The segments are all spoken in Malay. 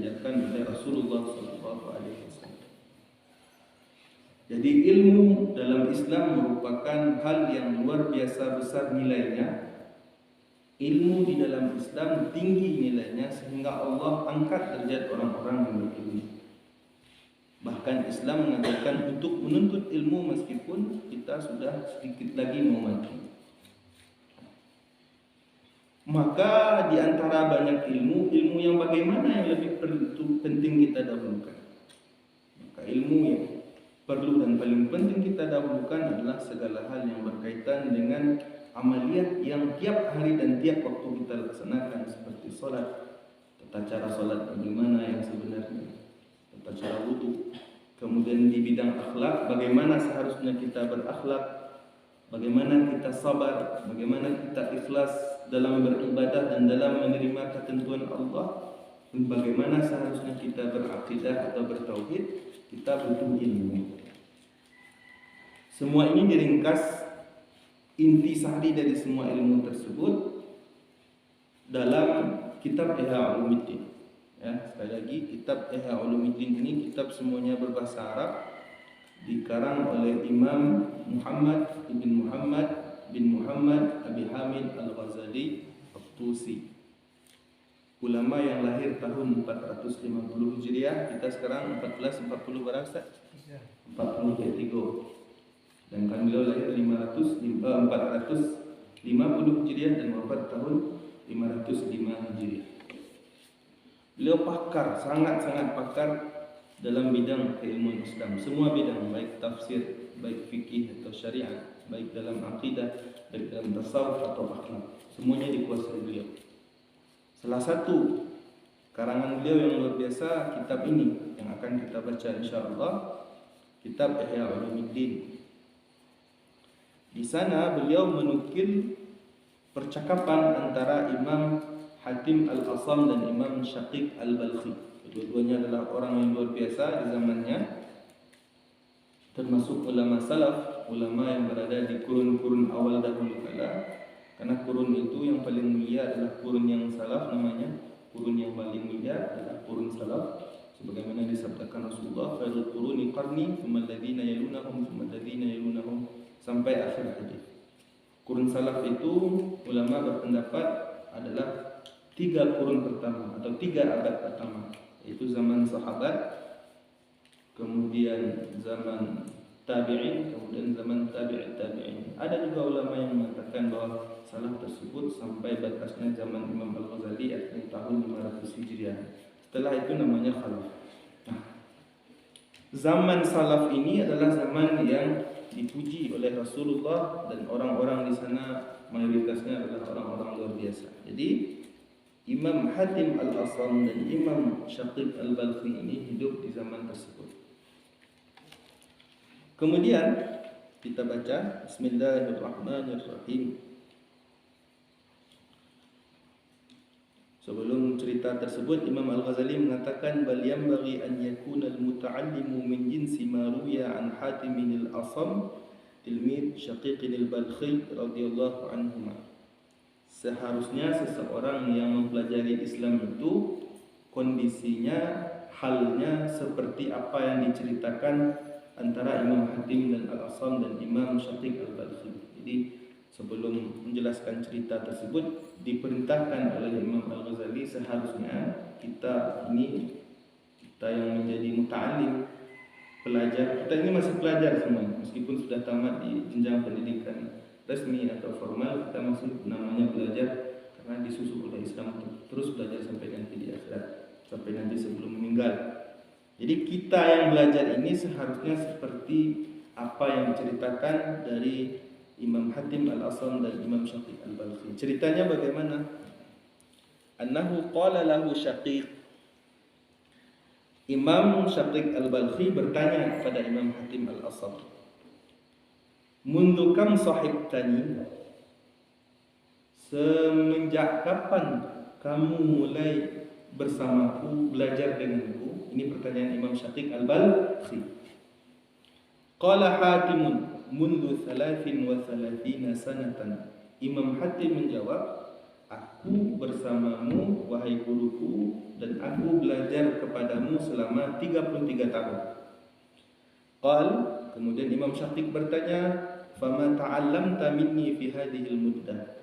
diajarkan oleh Rasulullah SAW. Jadi ilmu dalam Islam merupakan hal yang luar biasa besar nilainya. Ilmu di dalam Islam tinggi nilainya sehingga Allah angkat derajat orang-orang yang berilmu. Bahkan Islam mengajarkan untuk menuntut ilmu meskipun kita sudah sedikit lagi mau mati. Maka di antara banyak ilmu yang bagaimana yang lebih penting kita dahulukan? Maka ilmu yang perlu dan paling penting kita dahulukan adalah segala hal yang berkaitan dengan amaliyat yang tiap hari dan tiap waktu kita laksanakan, seperti sholat, tata cara sholat bagaimana yang sebenarnya, tata cara wudu. Kemudian di bidang akhlak, bagaimana seharusnya kita berakhlak, bagaimana kita sabar, bagaimana kita ikhlas dalam beribadah dan dalam menerima ketentuan Allah, dan bagaimana seharusnya kita berakidah atau bertauhid. Kita butuh ilmu. Semua ini diringkas, intisari dari semua ilmu tersebut dalam kitab Ihya Ulumuddin. Ya, sekali lagi kitab Ihya Ulumuddin ini kitab semuanya berbahasa Arab, dikarang oleh Imam Muhammad bin Muhammad Abi Hamid Al-Ghazali At-Tusi, ulama yang lahir tahun 450 Hijriah. Kita sekarang 1440 berapa Ustaz? 43. Dan kan beliau lahir 450 Hijriah dan wafat tahun 505 Hijriah. Beliau pakar, sangat-sangat pakar dalam bidang keilmuan Islam, semua bidang, baik tafsir, baik fikih atau syariat, baik dalam akidah, baik dalam tasawuf atau akhlak, semuanya dikuasai beliau. Salah satu karangan beliau yang luar biasa kitab ini yang akan kita baca insyaallah, kitab Ihya Ulumuddin. Di sana beliau menukil percakapan antara Imam Hatim Al-Asam dan Imam Syaqiq Al-Balkhi. Kedua-duanya adalah orang yang luar biasa di zamannya, termasuk ulama salaf, ulama yang berada di kurun-kurun awal dahulu kala. Karena kurun itu yang paling mulia adalah kurun yang salaf, namanya kurun yang paling mulia adalah kurun salaf, sebagaimana disabdakan Rasulullah, khairul quruni qarni tsumma alladziina yalunahum tsumma alladziina yalunahum, sampai akhir hadis. Kurun salaf itu ulama berpendapat adalah 3 kurun pertama atau 3 abad pertama, yaitu zaman sahabat, kemudian zaman tabi'in, kemudian zaman tabi'in. Ada juga ulama yang mengatakan bahwa salaf tersebut sampai batasnya zaman Imam Al-Ghazali akhir tahun 500 Hijriah. Setelah itu namanya khalaf. Nah, zaman salaf ini adalah zaman yang dipuji oleh Rasulullah, dan orang-orang di sana mayoritasnya adalah orang-orang luar biasa. Jadi Imam Hatim Al-Asam dan Imam Syaqiq Al-Balkhi ini hidup di zaman tersebut. Kemudian kita baca Bismillahirrahmanirrahim. Sebelum cerita tersebut, Imam Al-Ghazali mengatakan bal yanbaghi an yakuna al-muta'allimu min jinsi ma ruwiya an Hatim al-Asam tilmid Syaqiq al-Balkhi radhiyallahu anhuma. Seharusnya seseorang yang mempelajari Islam itu kondisinya, halnya seperti apa yang diceritakan antara Imam Hatim dan Al-Asam dan Imam Syaqiq Al-Balkhi. Jadi sebelum menjelaskan cerita tersebut, diperintahkan oleh Imam Al-Ghazali seharusnya kita yang menjadi muta'allim, pelajar, kita ini masih pelajar semua, meskipun sudah tamat di jenjang pendidikan resmi atau formal, kita masih namanya belajar karena disusul oleh Islam untuk terus belajar sampai nanti di akhirat, sampai nanti sebelum meninggal. Jadi kita yang belajar ini seharusnya seperti apa yang diceritakan dari Imam Hatim Al-Asam dan Imam Syaqiq Al-Balkhi. Ceritanya bagaimana? Annahu qala lahu Syaqiq. Imam Syaqiq Al-Balkhi bertanya kepada Imam Hatim Al-Asam, "Mundu kam sahibtani?" Semenjak kapan kamu mulai bersamaku, belajar denganku? Ini pertanyaan Imam Syaqiq Al-Balkhi. Qala Hatimun mundu 33 sanatan. Imam Hatim menjawab, aku bersamamu wahai guruku dan aku belajar kepadamu selama 33 tahun. Qal, kemudian Imam Syafiq bertanya, fama ta'allamta minni fi hadhil muddah.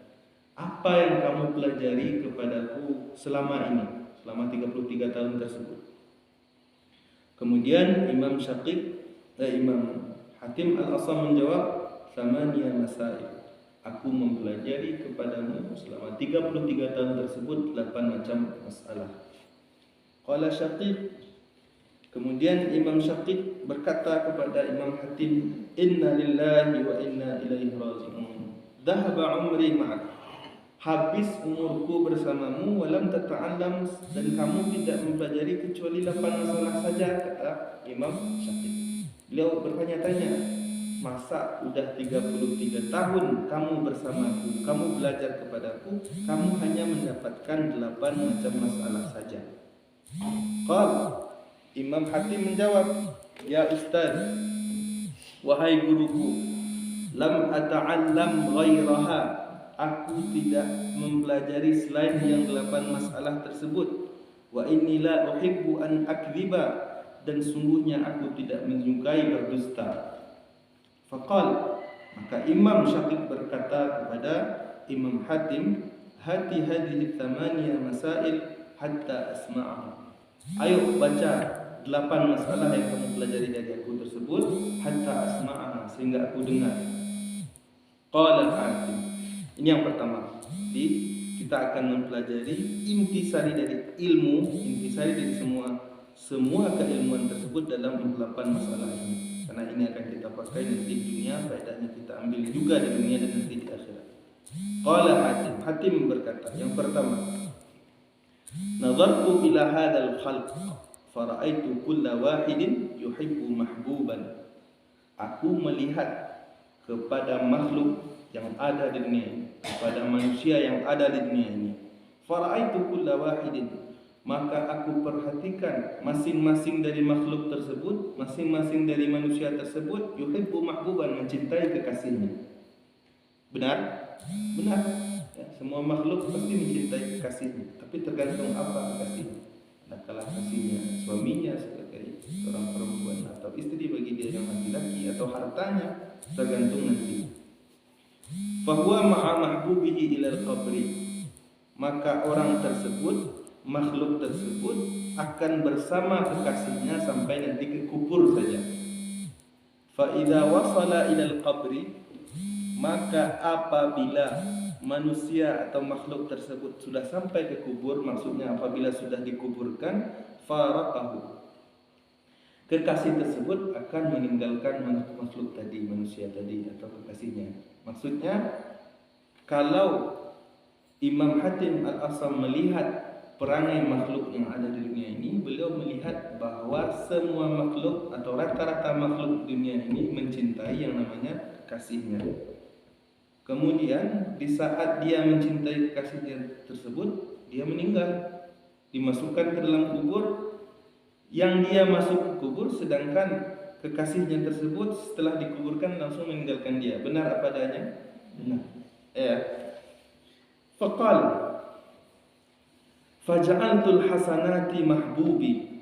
Apa yang kamu pelajari kepadaku selama ini, selama 33 tahun tersebut? Kemudian Imam Hatim Al-Asam menjawab, samaniya masail. Aku mempelajari kepadamu selama 33 tahun tersebut 8 macam masalah. Qala Syafiq, kemudian Imam Syafiq berkata kepada Imam Hatim, inna lillahi wa inna ilaihi raji'un. Dhahaba umri ma'ak. Habis umurku bersamamu, walam tata'allam, dan kamu tidak mempelajari kecuali 8 masalah saja, kata Imam Syafiq. Beliau bertanya-tanya, masa udah 33 tahun kamu bersamaku, kamu belajar kepadaku, kamu hanya mendapatkan 8 macam masalah saja. Qal, Imam Hatim menjawab, ya Ustaz, wahai guruku, lam ata'allam ghairaha, aku tidak mempelajari selain yang 8 masalah tersebut. Wa inni la uhibbu an akdziba, dan sungguhnya aku tidak menyukai berdusta. Faqal, maka Imam Syafiq berkata kepada Imam Hatim, hati hadhihi thamaniya masail hatta asma'aha. Ayo baca 8 masalah yang kamu pelajari dari aku tersebut, hatta asma'aha, sehingga aku dengar. Qala Hatim. Ini yang pertama. Jadi kita akan mempelajari intisari dari ilmu, intisari dari semua keilmuan tersebut dalam 8 masalah ini. Karena ini akan kita pakai nanti di dunia, faedahnya kita ambil juga di dunia dan nanti di akhirat. Qala Hatim. Hatim berkata, yang pertama, nazartu ila hadzal khalq fara'aitu kulla wahidin yuhibbu mahbuban. Aku melihat kepada makhluk yang ada di dunia ini, kepada manusia yang ada di dunia ini. Fara'aitu kulla wahidin, maka aku perhatikan masing-masing dari makhluk tersebut, masing-masing dari manusia tersebut, yuhibbu mahbuban, mencintai kekasihnya. Benar? Benar. Ya, semua makhluk pasti mencintai kekasihnya, tapi tergantung apa kekasihnya. Adakah kasihnya suaminya sebagai seorang perempuan, atau istri bagi dia yang laki-laki, atau hartanya, tergantung nanti. Fahuwa ma'a mahbubihi ilal qabri, maka orang tersebut, makhluk tersebut akan bersama kekasihnya sampai nanti ke kubur saja. Fa idza wasala ilal qabri, maka apabila manusia atau makhluk tersebut sudah sampai ke kubur, maksudnya apabila sudah dikuburkan, faraqahu, kekasih tersebut akan meninggalkan makhluk tadi, manusia tadi atau kekasihnya. Maksudnya, kalau Imam Hatim Al-Asam melihat perangai makhluk yang ada di dunia ini, beliau melihat bahwa semua makhluk atau rata-rata makhluk dunia ini mencintai yang namanya kekasihnya. Kemudian di saat dia mencintai kekasihnya tersebut, dia meninggal, dimasukkan ke dalam kubur. Yang dia masuk ke kubur, sedangkan kekasihnya tersebut setelah dikuburkan langsung meninggalkan dia. Benar apa adanya? Benar. Ya. Faqal faja'altul hasanati mahbubi.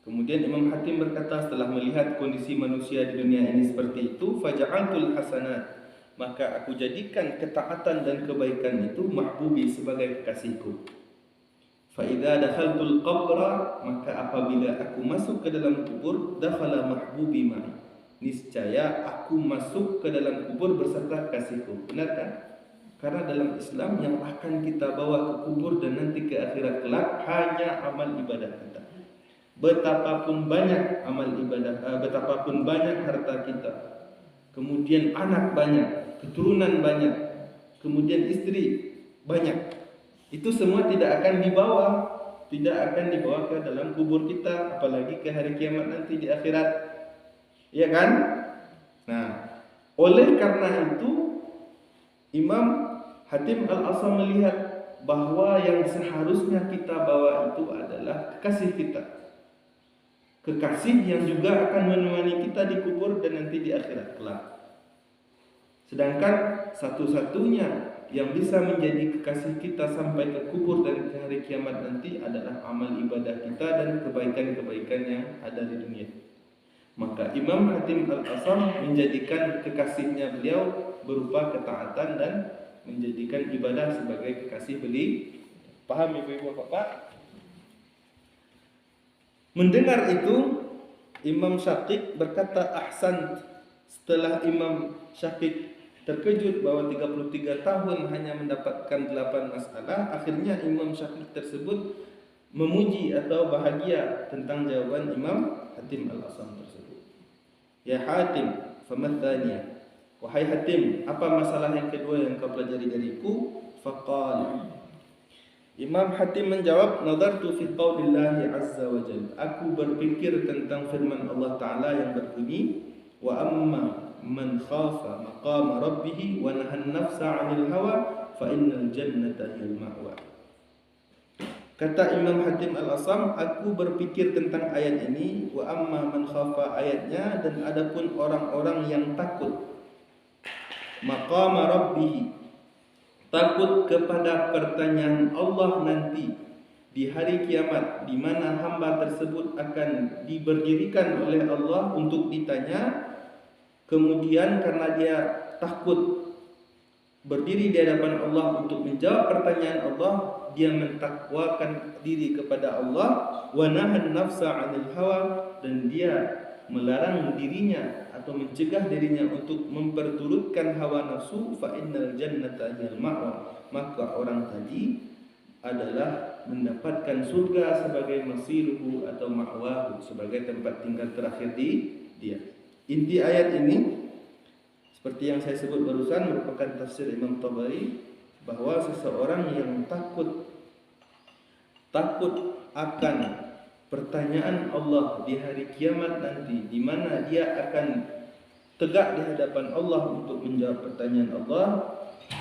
Kemudian Imam Hatim berkata setelah melihat kondisi manusia di dunia ini seperti itu, faja'altul hasanat, maka aku jadikan ketaatan dan kebaikan itu mahbubi, sebagai kekasihku. Fa idza dakhaltul qabra, maka apabila aku masuk ke dalam kubur, dakhala mahbubi ma'i, niscaya aku masuk ke dalam kubur beserta kekasihku. Benar kan? Karena dalam Islam yang akan kita bawa ke kubur dan nanti ke akhirat kelak hanya amal ibadah kita. Betapapun banyak amal ibadah, betapapun banyak harta kita, kemudian anak banyak, keturunan banyak, kemudian istri banyak, itu semua tidak akan dibawa ke dalam kubur kita, apalagi ke hari kiamat nanti di akhirat. Ya kan? Nah, oleh karena itu Imam Hatim Al-Asam melihat bahwa yang seharusnya kita bawa itu adalah kekasih kita. Kekasih yang juga akan menemani kita di kubur dan nanti di akhirat kelak. Sedangkan satu-satunya yang bisa menjadi kekasih kita sampai ke kubur dan ke hari kiamat nanti adalah amal ibadah kita dan kebaikan-kebaikan yang ada di dunia. Maka Imam Hatim Al-Asam menjadikan kekasihnya beliau berupa ketaatan dan menjadikan ibadah sebagai kekasih beliau. Paham ibu-ibu bapak? Mendengar itu, Imam Syafiq berkata ahsan. Setelah Imam Syafiq terkejut bahwa 33 tahun hanya mendapatkan 8 masalah, akhirnya Imam Syafiq tersebut memuji atau bahagia tentang jawaban Imam Hatim Al-Asam tersebut. Ya Hatim, famadhaniya. Wahai Hatim, apa masalah yang kedua yang kau pelajari dariku? Faqala. Imam Hatim menjawab, nadartu fi qaulillahi azza wa jalla. Aku berpikir tentang firman Allah Ta'ala yang berbunyi, wa amma man khafa maqama rabbih wa nahan nafsa 'anil hawa fa innal jannata hiyal ma'wa. Kata Imam Hatim Al-Asam, aku berpikir tentang ayat ini, wa amma man khafa ayatnya, dan adapun orang-orang yang takut maqama rabbih, takut kepada pertanyaan Allah nanti di hari kiamat, di mana hamba tersebut akan diberdirikan oleh Allah untuk ditanya. Kemudian karena dia takut berdiri di hadapan Allah untuk menjawab pertanyaan Allah, dia mentakwakan diri kepada Allah, wa nahan nafsa 'anil hawa, dan dia melarang dirinya atau mencegah dirinya untuk memperturutkan hawa nafsu, fa innal jannata hiyal ma'wa, maka orang tadi adalah mendapatkan surga sebagai masiruhu atau ma'wahu, sebagai tempat tinggal terakhir di dia. Inti ayat ini seperti yang saya sebut barusan merupakan tafsir Imam Tabari, bahwa seseorang yang takut akan pertanyaan Allah di hari kiamat nanti, di mana dia akan tegak di hadapan Allah untuk menjawab pertanyaan Allah.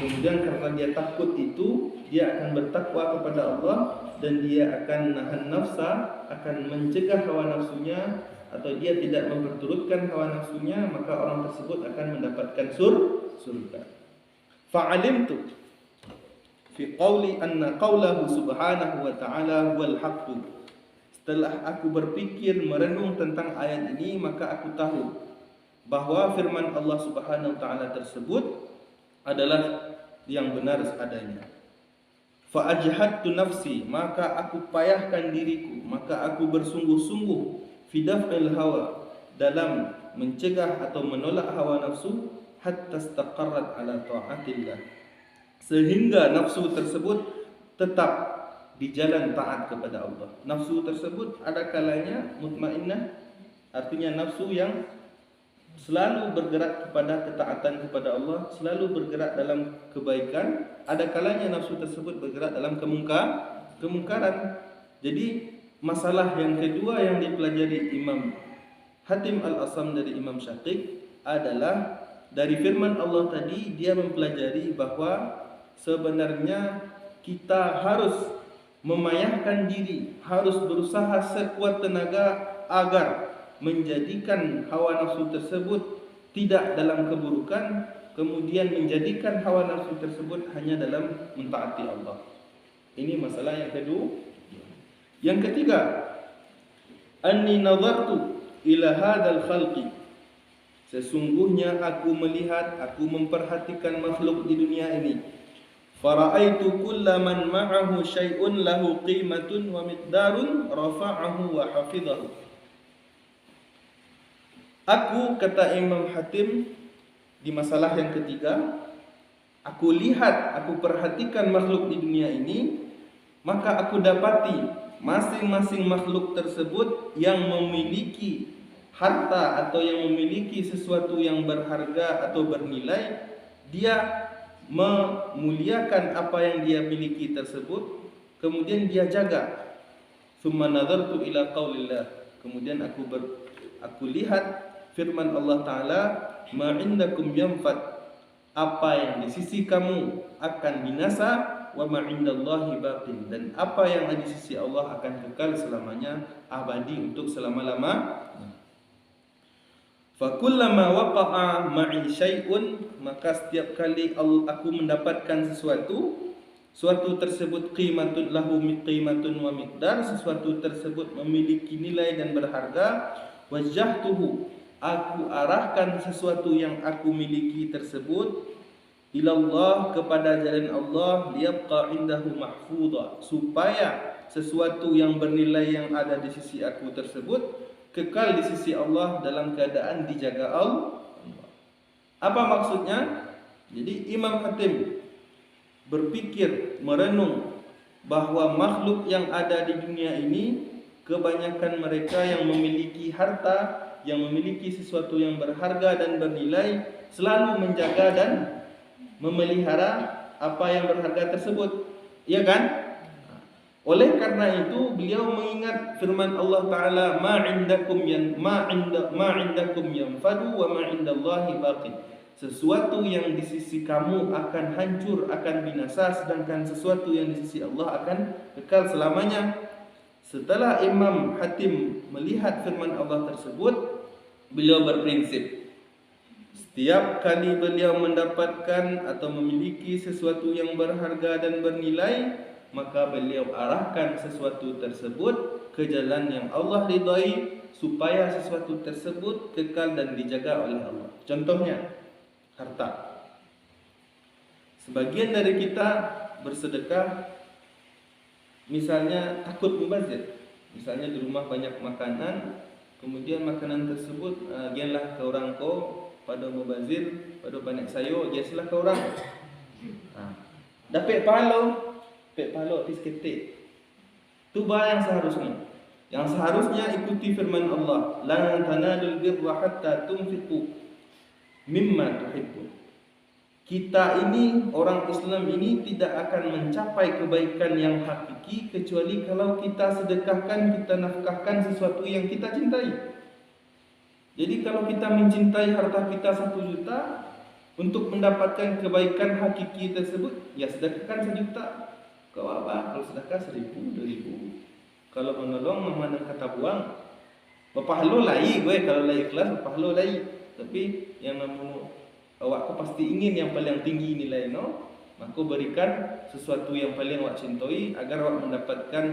Kemudian karena dia takut itu, dia akan bertakwa kepada Allah dan dia akan nahan nafsa, akan mencegah hawa nafsunya, atau dia tidak memperturutkan hawa nafsunya, maka orang tersebut akan mendapatkan surga. Fa'alimtu fi qawli anna qawlahu subhanahu wa ta'ala huwal haqqu. Setelah aku berpikir merenung tentang ayat ini, maka aku tahu bahwa firman Allah Subhanahu wa ta'ala tersebut adalah yang benar adanya. Fa ajhadtu nafsi, maka aku payahkan diriku, maka aku bersungguh-sungguh fi daf'il hawa, dalam mencegah atau menolak hawa nafsu, hatta istaqarrat ala ta'atillah, sehingga nafsu tersebut tetap di jalan taat kepada Allah. Nafsu tersebut ada kalanya mutmainnah, artinya nafsu yang selalu bergerak kepada ketaatan kepada Allah, selalu bergerak dalam kebaikan. Ada kalanya nafsu tersebut bergerak dalam kemungkaran. Jadi masalah yang kedua yang dipelajari Imam Hatim Al-Asam dari Imam Syafiq adalah dari firman Allah tadi, dia mempelajari bahwa sebenarnya kita harus memayahkan diri, harus berusaha sekuat tenaga agar menjadikan hawa nafsu tersebut tidak dalam keburukan, kemudian menjadikan hawa nafsu tersebut hanya dalam mentaati Allah. Ini masalah yang kedua. Yang ketiga, anni nadartu ila hadzal khalqi, sesungguhnya aku melihat, aku memperhatikan makhluk di dunia ini. Fara'aitu kulla man ma'ahu syai'un lahu qimatun wa miqdarun rafa'ahu wa hafizahu. Aku, kata Imam Hatim di masalah yang ketiga, aku lihat, aku perhatikan makhluk di dunia ini, maka aku dapati masing-masing makhluk tersebut yang memiliki harta atau yang memiliki sesuatu yang berharga atau bernilai, dia memuliakan apa yang dia miliki tersebut, kemudian dia jaga. Tsumma nadartu ila qaulillah, kemudian aku lihat firman Allah Ta'ala, ma indakum yanfad, apa yang di sisi kamu akan binasa, wa ma indallahi baqin, dan apa yang di sisi Allah akan kekal selamanya, abadi untuk selama-lama. Fakullama waqa'a ma'i syai'un, maka setiap kali aku mendapatkan sesuatu, suatu tersebut qimatun lahu qimatun wa miqdar, sesuatu tersebut memiliki nilai dan berharga, wajjahtuhu, aku arahkan sesuatu yang aku miliki tersebut ilallah, kepada jalan Allah, liyabqa indahu mahfudha, supaya sesuatu yang bernilai yang ada di sisi aku tersebut kekal di sisi Allah dalam keadaan dijaga Allah. Apa maksudnya? Jadi Imam Hatim berpikir, merenung bahwa makhluk yang ada di dunia ini, kebanyakan mereka yang memiliki harta, yang memiliki sesuatu yang berharga dan bernilai, selalu menjaga dan memelihara apa yang berharga tersebut, ya kan? Oleh karena itu beliau mengingat firman Allah Taala, ma indakum yanfadu wa ma indallahi baqi. Sesuatu yang di sisi kamu akan hancur, akan binasa, sedangkan sesuatu yang di sisi Allah akan kekal selamanya. Setelah Imam Hatim melihat firman Allah tersebut, beliau berprinsip, setiap kali beliau mendapatkan atau memiliki sesuatu yang berharga dan bernilai, maka beliau arahkan sesuatu tersebut ke jalan yang Allah ridai, supaya sesuatu tersebut kekal dan dijaga oleh Allah. Contohnya, harta. Sebagian dari kita bersedekah, misalnya takut mubazir. Misalnya di rumah banyak makanan, kemudian makanan tersebut genlah ke orang ko pada mubazir, pada banyak sayur, jaslah ke orang. Dapat pahala tisketik. Itu yang seharusnya. Yang seharusnya ikuti firman Allah, lan tanalul birra hatta tunfiqu mimma tuhibbun. Kita ini, orang Islam ini, tidak akan mencapai kebaikan yang hakiki kecuali kalau kita sedekahkan, kita nafkahkan sesuatu yang kita cintai. Jadi kalau kita mencintai harta kita 1 juta, untuk mendapatkan kebaikan hakiki tersebut, ya sedekahkan 1 juta. Kau apa? Kalau sedekah 1.000, 2.000. Kalau menolong memandang kata buang, berpahala lai gue, kalau lai ikhlas berpahala lai. Tapi yang namu awak kau pasti ingin yang paling tinggi nilai, no? Maka berikan sesuatu yang paling awak cintai agar awak mendapatkan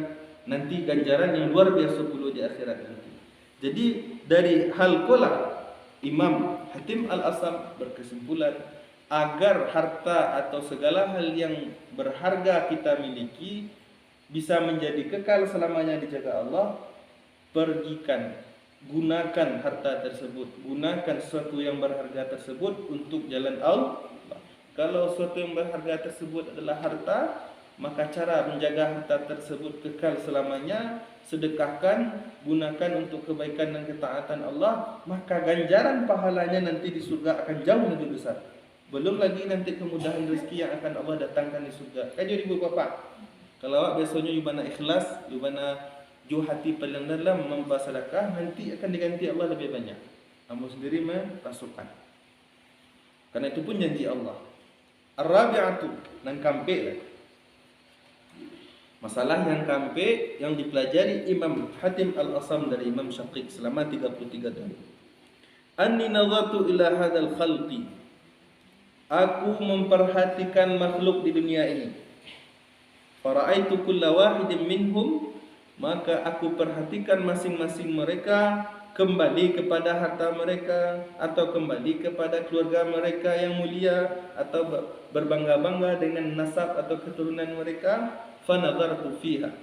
nanti ganjaran yang luar biasa pula di akhirat nanti. Jadi dari hal pola Imam Hatim Al-Asam berkesimpulan, agar harta atau segala hal yang berharga kita miliki bisa menjadi kekal selamanya dijaga Allah, gunakan harta tersebut, gunakan sesuatu yang berharga tersebut untuk jalan Allah. Kalau sesuatu yang berharga tersebut adalah harta, maka cara menjaga harta tersebut kekal selamanya, sedekahkan, gunakan untuk kebaikan dan ketaatan Allah, maka ganjaran pahalanya nanti di surga akan jauh lebih besar. Belum lagi nanti kemudahan rezeki yang akan Allah datangkan di surga. Kan jadi ibu bapa, kalau awak biasanya yubana ikhlas, yubana juh hati paling dalam membahas sedekah, nanti akan diganti Allah lebih banyak. Kamu sendiri merasukan. Karena itu pun janji Allah. Ar-rabi'atu, nang kampe lah. Masalah yang kampe yang dipelajari Imam Hatim Al-Asam dari Imam Syafiq selama 33 tahun. Anni nazartu ila hadzal khalqi. Aku memperhatikan makhluk di dunia ini. Fara'aitu kulla wahidin minhum, maka aku perhatikan masing-masing mereka kembali kepada harta mereka, atau kembali kepada keluarga mereka yang mulia, atau berbangga-bangga dengan nasab atau keturunan mereka. Fa nazartu fiha,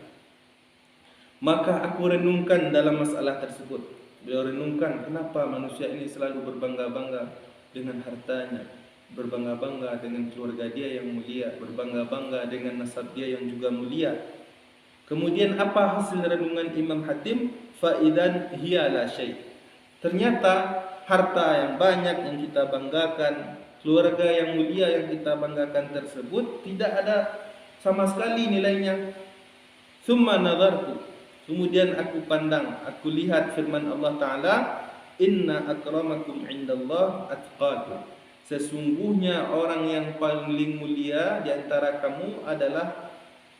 maka aku renungkan dalam masalah tersebut. Beliau renungkan kenapa manusia ini selalu berbangga-bangga dengan hartanya, berbangga-bangga dengan keluarga dia yang mulia, berbangga-bangga dengan nasab dia yang juga mulia. Kemudian apa hasil renungan Imam Hatim? Faidan hiya la syai'. Ternyata harta yang banyak yang kita banggakan, keluarga yang mulia yang kita banggakan tersebut tidak ada sama sekali nilainya. Summa nazartu, kemudian aku pandang, aku lihat firman Allah Ta'ala, inna akramakum indallah atqakum. Sesungguhnya orang yang paling mulia di antara kamu adalah,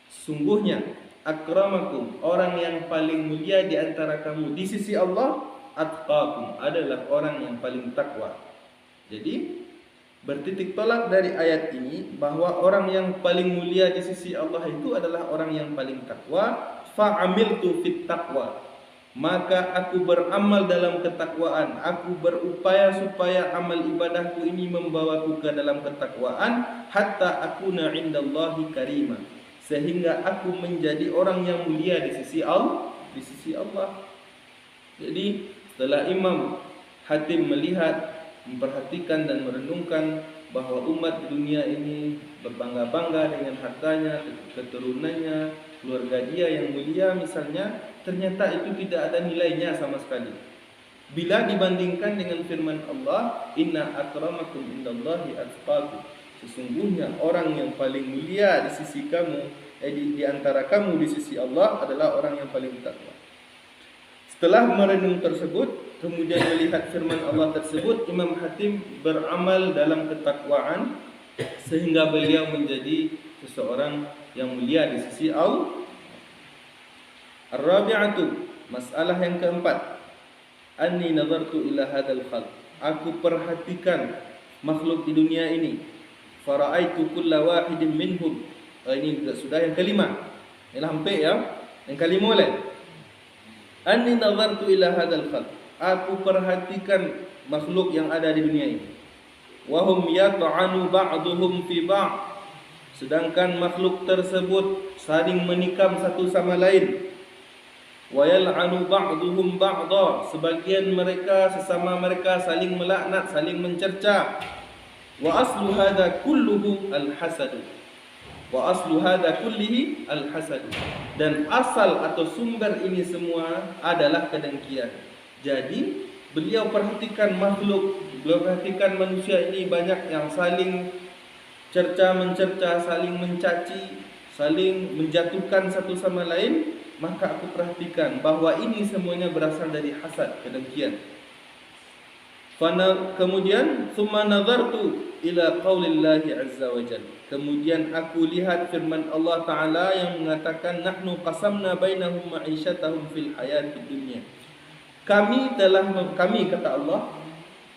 sungguhnya akramakum, orang yang paling mulia di antara kamu di sisi Allah atqakum, adalah orang yang paling takwa. Jadi bertitik tolak dari ayat ini bahwa orang yang paling mulia di sisi Allah itu adalah orang yang paling takwa. Fa'amiltu fit taqwa, maka aku beramal dalam ketakwaan, aku berupaya supaya amal ibadahku ini membawaku ke dalam ketakwaan, hatta akuna indallahi karima, sehingga aku menjadi orang yang mulia di sisi Allah. Jadi setelah Imam Hatim melihat, memperhatikan dan merenungkan bahwa umat di dunia ini berbangga-bangga dengan hartanya, keturunannya, keluarga dia yang mulia misalnya, ternyata itu tidak ada nilainya sama sekali bila dibandingkan dengan firman Allah, inna akramakum indallahi atqakum, sesungguhnya orang yang paling mulia di sisi kamu, di antara kamu di sisi Allah adalah orang yang paling takwa. Setelah merenung tersebut, kemudian melihat firman Allah tersebut, Imam Hatim beramal dalam ketakwaan sehingga beliau menjadi seseorang yang mulia di sisi Allah. Ar-rabi'atu, masalah yang keempat, anni nazartu ila hadzal khalq, aku perhatikan makhluk di dunia ini, fara'aitu kulla wahidin minhum, ini sudah yang kelima, ini hampir ya, yang kelima boleh. Anni nazartu ila hadzal khalq, aku perhatikan makhluk yang ada di dunia ini, wa hum yat'anu ba'duhum fi ba'd, sedangkan makhluk tersebut saling menikam satu sama lain. Wa yal'anu ba'duhum ba'dha, sebagian mereka sesama mereka saling melaknat, saling mencerca. Wa aslu hadza kulluhu al-hasad. Wa aslu hadza kullihi al-hasad. Dan asal atau sumber ini semua adalah kedengkian. Jadi beliau perhatikan makhluk, beliau perhatikan manusia ini banyak yang saling cerca mencerca, saling mencaci, saling menjatuhkan satu sama lain, maka aku perhatikan bahwa ini semuanya berasal dari hasad, kedengkian. Kemudian thumma nazartu ila qaulillahi azza wa jalla, kemudian aku lihat firman Allah Ta'ala yang mengatakan, nahnu qasamna bainahum ma'isyatahum fil hayatid dunya, kami kata Allah,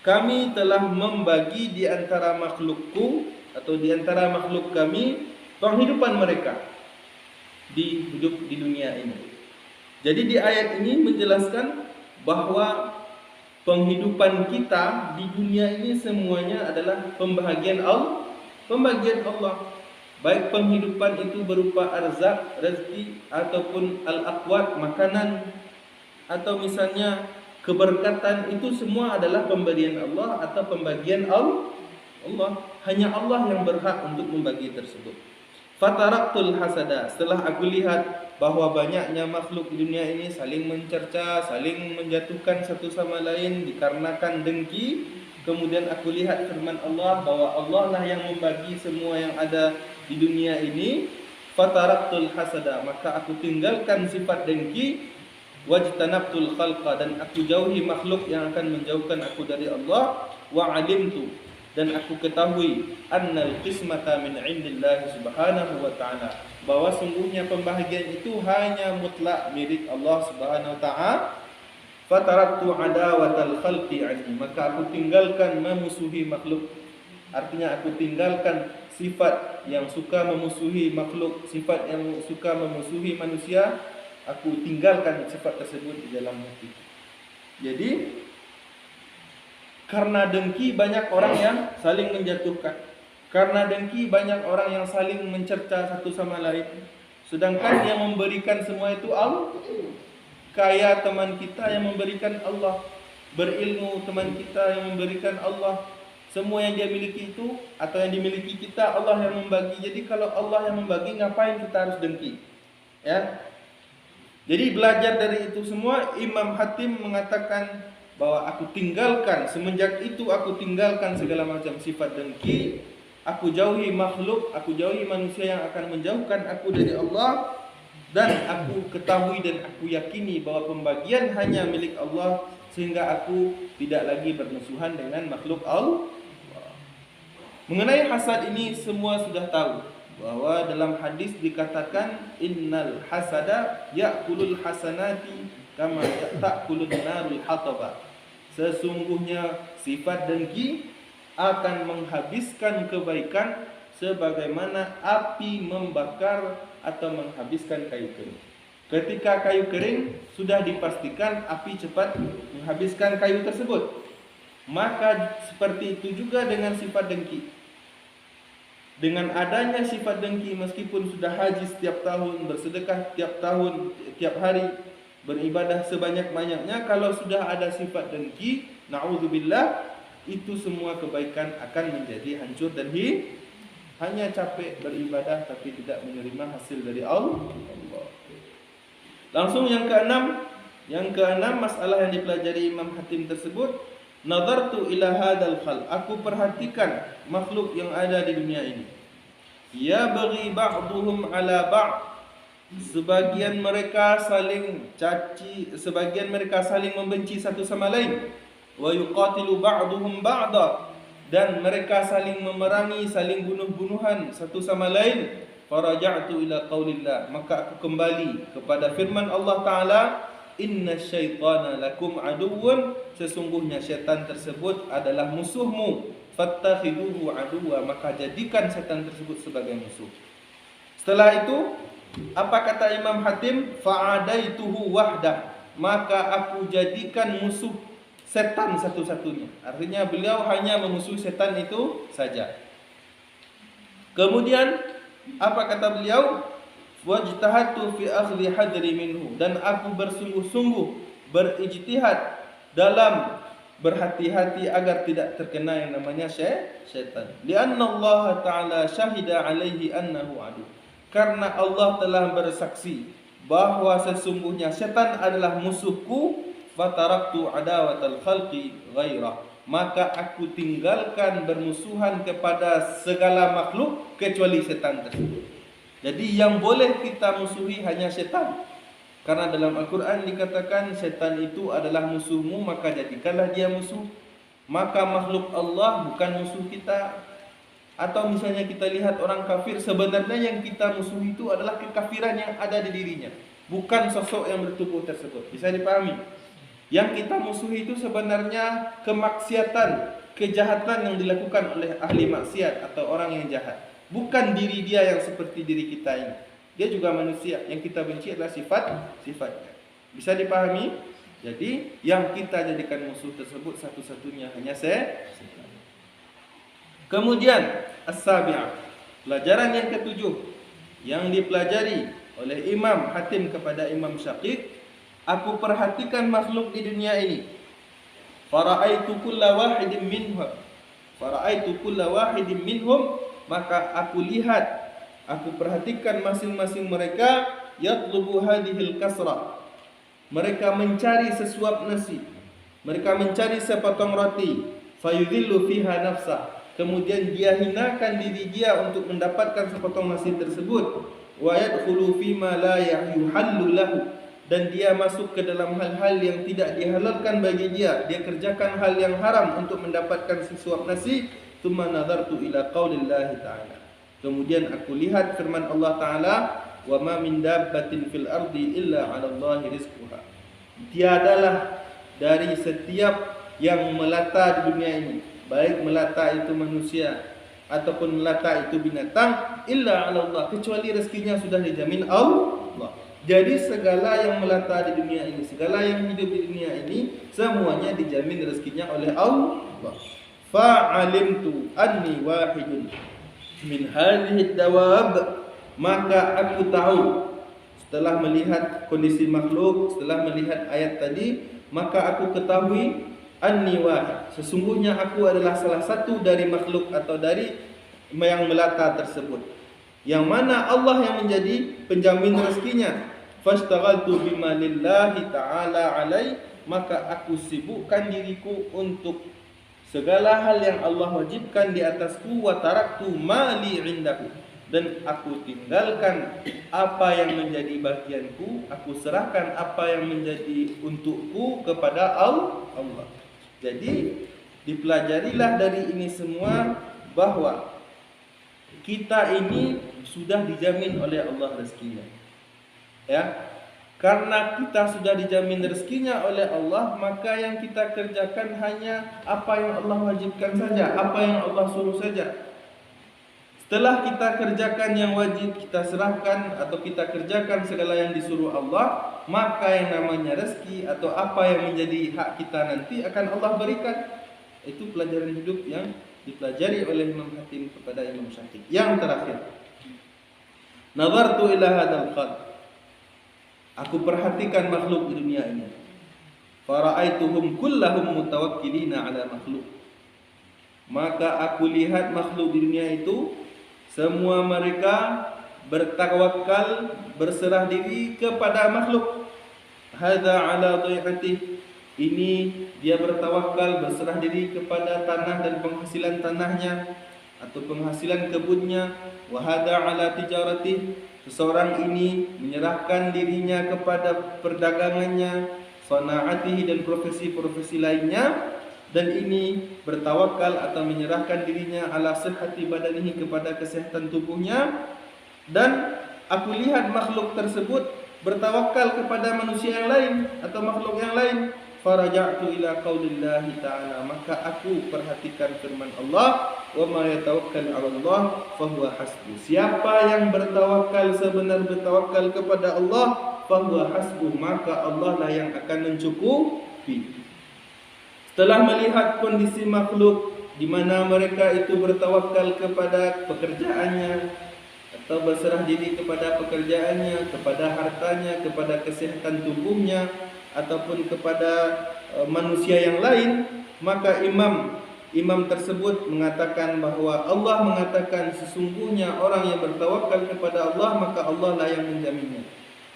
kami telah membagi di antara makhlukku atau di antara makhluk kami penghidupan mereka di hidup di dunia ini. Jadi di ayat ini menjelaskan bahwa penghidupan kita di dunia ini semuanya adalah pembagian Allah. Baik penghidupan itu berupa arzak, rezeki, ataupun al-aqwat, makanan, atau misalnya keberkatan, itu semua adalah pemberian Allah atau pembagian Allah. Hanya Allah yang berhak untuk membagi tersebut. Fataraktul hasada, setelah aku lihat bahwa banyaknya makhluk di dunia ini saling mencerca, saling menjatuhkan satu sama lain dikarenakan dengki, kemudian aku lihat firman Allah bahwa Allah lah yang membagi semua yang ada di dunia ini. Fataraktul hasada, maka aku tinggalkan sifat dengki. Wajtanabtul khalqa, dan aku jauhi makhluk yang akan menjauhkan aku dari Allah. Wa alimtu, dan aku ketahui, annal qismata min indillahi subhanahu wa ta'ala, bahwa sungguhnya pembahagian itu hanya mutlak milik Allah subhanahu wa ta'ala. Fataraktu adawatal khalqi anni, maka aku tinggalkan memusuhi makhluk. Artinya aku tinggalkan sifat yang suka memusuhi makhluk, sifat yang suka memusuhi manusia. Aku tinggalkan sifat tersebut di dalam hati. Jadi karena dengki banyak orang yang saling menjatuhkan. Karena dengki banyak orang yang saling mencerca satu sama lain. Sedangkan yang memberikan semua itu Allah. Kaya teman kita yang memberikan Allah. Berilmu teman kita yang memberikan Allah. Semua yang dia miliki itu atau yang dimiliki kita, Allah yang membagi. Jadi kalau Allah yang membagi, ngapain kita harus dengki? Ya. Jadi belajar dari itu semua, Imam Hatim mengatakan bahwa aku tinggalkan, semenjak itu aku tinggalkan segala macam sifat dengki. Aku jauhi makhluk, aku jauhi manusia yang akan menjauhkan aku dari Allah. Dan aku ketahui dan aku yakini bahwa pembagian hanya milik Allah, sehingga aku tidak lagi bermusuhan dengan makhluk Allah. Mengenai hasad ini semua sudah tahu, bahwa dalam hadis dikatakan innal hasada ya'kulul hasanati kama ta'kulun narul hataba. Sesungguhnya sifat dengki akan menghabiskan kebaikan sebagaimana api membakar atau menghabiskan kayu kering. Ketika kayu kering sudah dipastikan api cepat menghabiskan kayu tersebut. Maka seperti itu juga dengan sifat dengki. Dengan adanya sifat dengki, meskipun sudah haji setiap tahun, bersedekah tiap tahun, tiap hari, beribadah sebanyak-banyaknya, kalau sudah ada sifat dengki, na'udzubillah, itu semua kebaikan akan menjadi hancur dan hanya capek beribadah tapi tidak menerima hasil dari Allah. Langsung yang keenam masalah yang dipelajari Imam Hatim tersebut, nazartu ila hadzal khalq, aku perhatikan makhluk yang ada di dunia ini. Ya bagi ba'duhum ala ba'd, sebagian mereka saling caci, sebagian mereka saling membenci satu sama lain. Wa yuqatilu ba'duhum ba'da, dan mereka saling memerangi, saling bunuh-bunuhan satu sama lain. Faraja'tu ila qaulillah, maka aku kembali kepada firman Allah Ta'ala, inna syaitana lakum aduwwun, sesungguhnya syaitan tersebut adalah musuhmu. Fattakhiduhu aduwwa, maka jadikan syaitan tersebut sebagai musuh. Setelah itu, apa kata Imam Hatim? Fa'adaituhu wahdah, maka aku jadikan musuh setan satu-satunya. Artinya beliau hanya memusuhi setan itu saja. Kemudian apa kata beliau? Wajtahadtu fi akhdhi hadri minhu, dan aku bersungguh-sungguh berijtihad dalam berhati-hati agar tidak terkena yang namanya syaitan. Lianna Allah Ta'ala syahida alaihi annahu adu, karena Allah telah bersaksi bahwa sesungguhnya syaitan adalah musuhku. Fataraktu adawatal khalqi ghairah, maka aku tinggalkan bermusuhan kepada segala makhluk kecuali setan tersebut. Jadi yang boleh kita musuhi hanya setan. Karena dalam Al-Quran dikatakan setan itu adalah musuhmu, maka jadikanlah dia musuh. Maka makhluk Allah bukan musuh kita. Atau misalnya kita lihat orang kafir, sebenarnya yang kita musuhi itu adalah kekafiran yang ada di dirinya, bukan sosok yang bertubuh tersebut. Bisa dipahami? Yang kita musuhi itu sebenarnya kemaksiatan, kejahatan yang dilakukan oleh ahli maksiat atau orang yang jahat, bukan diri dia yang seperti diri kita ini. Dia juga manusia. Yang kita benci adalah sifatnya. Bisa dipahami? Jadi yang kita jadikan musuh tersebut satu-satunya hanya setan. Kemudian as-sabi'ah, pelajaran yang ketujuh yang dipelajari oleh Imam Hatim kepada Imam Syaqiq, aku perhatikan makhluk di dunia ini. Fara'aitu kulla wahidin minhum, maka aku lihat, aku perhatikan masing-masing mereka, yatlubu hadhil kasra, mereka mencari sesuap nasi, mereka mencari sepotong roti, fayudhillu fiha nafsah, kemudian dia hinakan diri dia untuk mendapatkan sepotong nasi tersebut, wa yadkhulu fima la yuhallu lahu, dan dia masuk ke dalam hal-hal yang tidak dihalalkan bagi dia, dia kerjakan hal yang haram untuk mendapatkan sesuap nasi. Tsumma nadartu ila qaulillahi ta'ala, kemudian aku lihat firman Allah Ta'ala, wa ma min dabbatin fil ardi illa 'ala Allahi rizquha, tiadalah dari setiap yang melata di dunia ini, baik melata itu manusia ataupun melata itu binatang, illa 'ala Allah, kecuali rezekinya sudah dijamin Allah. Jadi segala yang melata di dunia ini, segala yang hidup di dunia ini, semuanya dijamin rezekinya oleh Allah. Fa'alimtu anni wahidun min hadhihi dawab, maka aku tahu setelah melihat kondisi makhluk, setelah melihat ayat tadi, maka aku ketahui anni wahid, sesungguhnya aku adalah salah satu dari makhluk atau dari yang melata tersebut, yang mana Allah yang menjadi penjamin rezekinya. Fastaghaltu bima lillahi ta'ala alai, maka aku sibukkan diriku untuk segala hal yang Allah wajibkan di atasku. Wa taraktu mali indahu, dan aku tinggalkan apa yang menjadi bagianku, aku serahkan apa yang menjadi untukku kepada Allah. Jadi dipelajarilah dari ini semua bahwa kita ini sudah dijamin oleh Allah rezekinya. Ya, Karena kita sudah dijamin rezekinya oleh Allah, maka yang kita kerjakan hanya apa yang Allah wajibkan saja, apa yang Allah suruh saja. Setelah kita kerjakan yang wajib, kita serahkan atau kita kerjakan segala yang disuruh Allah, maka yang namanya rezeki atau apa yang menjadi hak kita nanti akan Allah berikan. Itu pelajaran hidup yang dipelajari oleh Imam Hatim kepada Imam Syafi'i. Yang terakhir, nazartu ila hadzal khalq. Aku perhatikan makhluk di dunia ini. Fara'aituhum kullahum mutawakkilina ala makhluk. Maka aku lihat makhluk di dunia itu semua mereka bertawakal, berserah diri kepada makhluk. Hadza ala dhai'atih. Ini dia bertawakal, berserah diri kepada tanah dan penghasilan tanahnya atau penghasilan kebunnya. Wa hadza ala tijaratih. Seseorang ini menyerahkan dirinya kepada perdagangannya, sana'atihi dan profesi-profesi lainnya, dan ini bertawakal atau menyerahkan dirinya ala sihhati badanihi kepada kesehatan tubuhnya. Dan aku lihat makhluk tersebut bertawakal kepada manusia yang lain atau makhluk yang lain. Faraja'tu ila qaulillahi ta'ala, maka aku perhatikan firman Allah, wa ma yatawakkal 'ala Allah fahuwa hasbuh. Siapa yang bertawakal sebenar bertawakal kepada Allah, fahuwa hasbuh, maka Allah lah yang akan mencukupi. Setelah melihat kondisi makhluk di mana mereka itu bertawakal kepada pekerjaannya atau berserah diri kepada pekerjaannya, kepada hartanya, kepada kesehatan tubuhnya ataupun kepada manusia yang lain, maka imam tersebut mengatakan bahwa Allah mengatakan sesungguhnya orang yang bertawakal kepada Allah, maka Allah lah yang menjaminnya.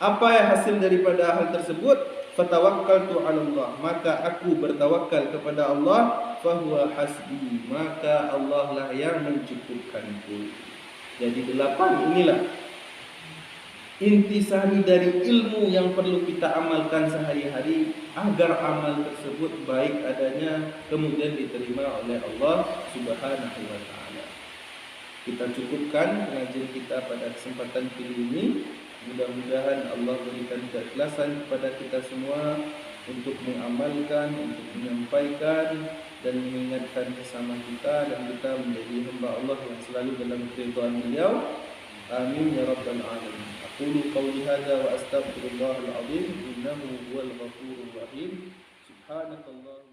Apa yang hasil daripada hal tersebut? Fatawakkaltu 'ala Allah, maka aku bertawakal kepada Allah, fahuwa hasbi, maka Allah lah yang mencukupkanku. Jadi 8 inilah intisari dari ilmu yang perlu kita amalkan sehari-hari agar amal tersebut baik adanya kemudian diterima oleh Allah Subhanahu wa taala. Kita cukupkan pengajian kita pada kesempatan kali ini. Mudah-mudahan Allah berikan keikhlasan kepada kita semua untuk mengamalkan, untuk menyampaikan dan mengingatkan sesama kita, dan kita menjadi hamba Allah yang selalu dalam keridhaan Beliau. Amin ya rabbal alamin. Aqulu qawli hadza wa astaghfirullahal azim innahu huwal ghafurur rahim. Subhanallah.